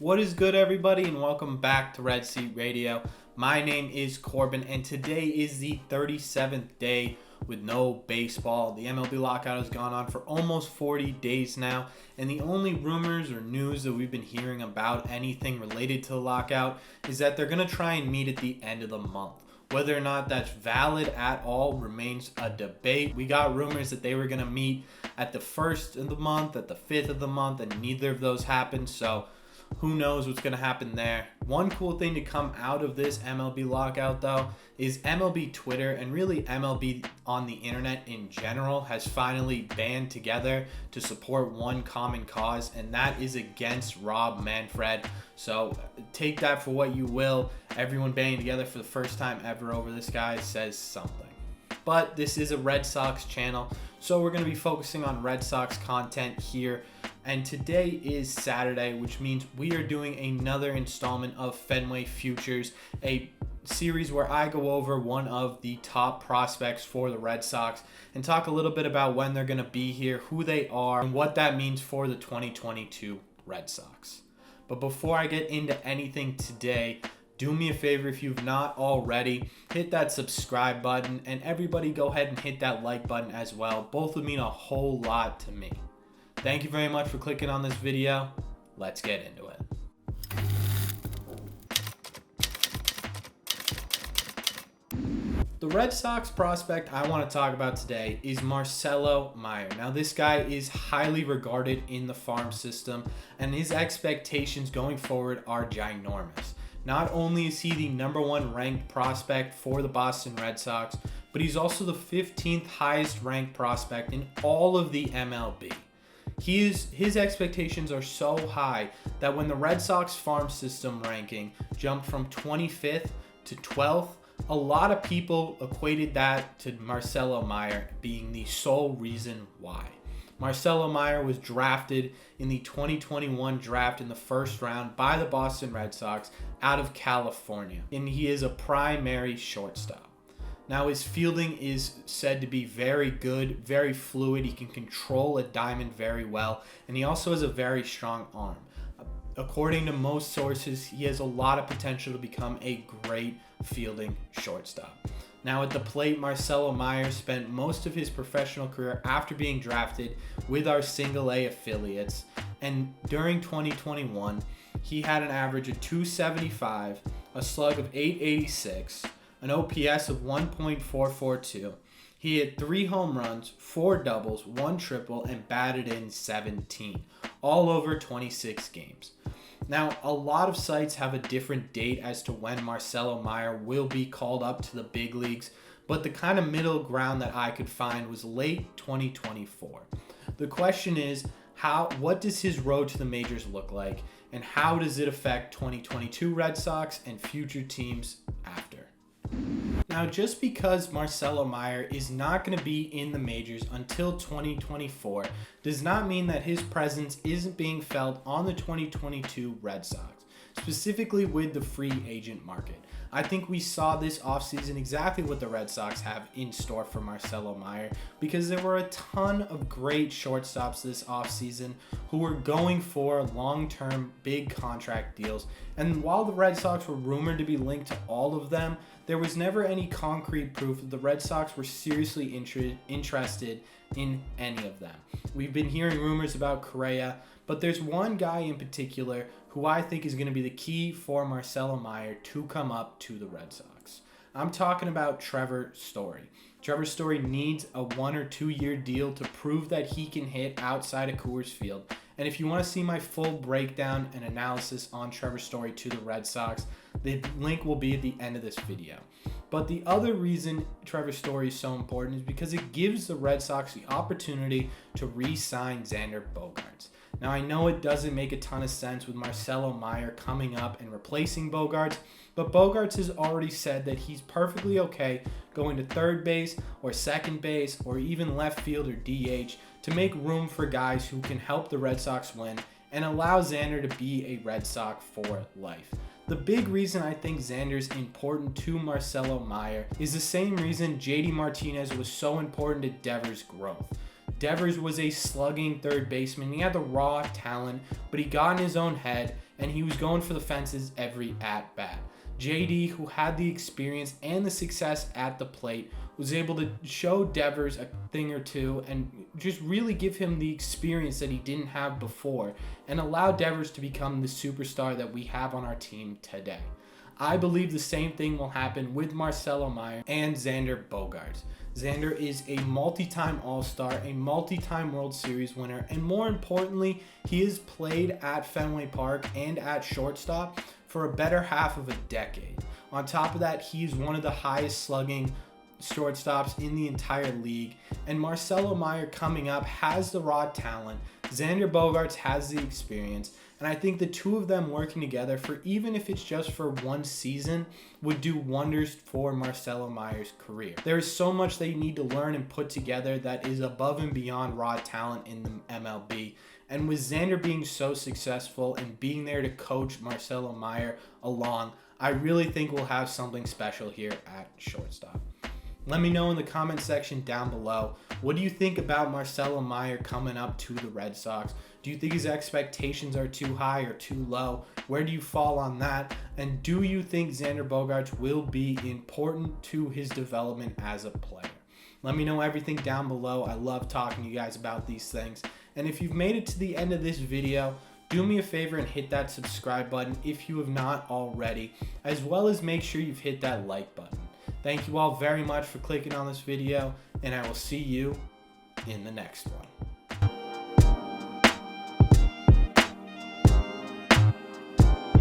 What is good, everybody, and welcome back to Red Seat Radio. My name is Corbin, and today is the 37th day with no baseball. The MLB lockout has gone on for almost 40 days now, and the only rumors or news that we've been hearing about anything related to the lockout is that they're going to try and meet at the end of the month. Whether or not that's valid at all remains a debate. We got rumors that they were going to meet at the 1st of the month, at the 5th of the month, and neither of those happened, so who knows what's going to happen there. One cool thing to come out of this MLB lockout, though, is MLB Twitter and really MLB on the internet in general has finally band together to support one common cause, and that is against Rob Manfred. So take that for what you will. Everyone banding together for the first time ever over this guy says something. But this is a Red Sox channel, so we're going to be focusing on Red Sox content here. And today is Saturday, which means we are doing another installment of Fenway Futures, a series where I go over one of the top prospects for the Red Sox and talk a little bit about when they're going to be here, who they are, and what that means for the 2022 Red Sox. But before I get into anything today, do me a favor, if you've not already, hit that subscribe button, and everybody go ahead and hit that like button as well. Both would mean a whole lot to me. Thank you very much for clicking on this video. Let's get into it. The Red Sox prospect I want to talk about today is Marcelo Mayer. Now, this guy is highly regarded in the farm system, and his expectations going forward are ginormous. Not only is he the #1 ranked prospect for the Boston Red Sox, but he's also the 15th highest ranked prospect in all of the MLB. His expectations are so high that when the Red Sox farm system ranking jumped from 25th to 12th, a lot of people equated that to Marcelo Mayer being the sole reason why. Marcelo Mayer was drafted in the 2021 draft in the first round by the Boston Red Sox out of California, and he is a primary shortstop. Now, his fielding is said to be very good, very fluid. He can control a diamond very well, and he also has a very strong arm. According to most sources, he has a lot of potential to become a great fielding shortstop. Now, at the plate, Marcelo Mayer spent most of his professional career after being drafted with our Single-A affiliates, and during 2021, he had an average of .275, a slug of .886, an OPS of 1.442. He hit 3 home runs, 4 doubles, 1 triple, and batted in 17, all over 26 games. Now, a lot of sites have a different date as to when Marcelo Mayer will be called up to the big leagues, but the kind of middle ground that I could find was late 2024. The question is, what does his road to the majors look like, and how does it affect 2022 Red Sox and future teams after? Now, just because Marcelo Mayer is not going to be in the majors until 2024 does not mean that his presence isn't being felt on the 2022 Red Sox, specifically with the free agent market. I think we saw this offseason exactly what the Red Sox have in store for Marcelo Mayer, because there were a ton of great shortstops this offseason who were going for long-term big contract deals. And while the Red Sox were rumored to be linked to all of them, there was never any concrete proof that the Red Sox were seriously interested in any of them. We've been hearing rumors about Correa, but there's one guy in particular who I think is going to be the key for Marcelo Mayer to come up to the Red Sox. I'm talking about Trevor Story. Trevor Story needs a 1 or 2 year deal to prove that he can hit outside of Coors Field. And if you want to see my full breakdown and analysis on Trevor Story to the Red Sox, the link will be at the end of this video. But the other reason Trevor Story is so important is because it gives the Red Sox the opportunity to re-sign Xander Bogaerts. Now, I know it doesn't make a ton of sense with Marcelo Mayer coming up and replacing Bogaerts, but Bogaerts has already said that he's perfectly okay going to third base or second base or even left field or DH to make room for guys who can help the Red Sox win and allow Xander to be a Red Sox for life. The big reason I think Xander's important to Marcelo Mayer is the same reason JD Martinez was so important to Devers' growth. Devers was a slugging third baseman. He had the raw talent, but he got in his own head and he was going for the fences every at bat. JD, who had the experience and the success at the plate, was able to show Devers a thing or two and just really give him the experience that he didn't have before and allow Devers to become the superstar that we have on our team today. I believe the same thing will happen with Marcelo Mayer and Xander Bogaerts. Xander is a multi-time All-Star, a multi-time World Series winner, and more importantly, he has played at Fenway Park and at shortstop for a better half of a decade. On top of that, he's one of the highest slugging shortstops in the entire league, and Marcelo Mayer coming up has the raw talent. Xander Bogaerts has the experience, and I think the two of them working together, for even if it's just for one season, would do wonders for Marcelo Mayer's career. There is so much they need to learn and put together that is above and beyond raw talent in the MLB. And with Xander being so successful and being there to coach Marcelo Mayer along, I really think we'll have something special here at shortstop. Let me know in the comment section down below. What do you think about Marcelo Mayer coming up to the Red Sox? Do you think his expectations are too high or too low? Where do you fall on that? And do you think Xander Bogaerts will be important to his development as a player? Let me know everything down below. I love talking to you guys about these things. And if you've made it to the end of this video, do me a favor and hit that subscribe button if you have not already, as well as make sure you've hit that like button. Thank you all very much for clicking on this video, and I will see you in the next one.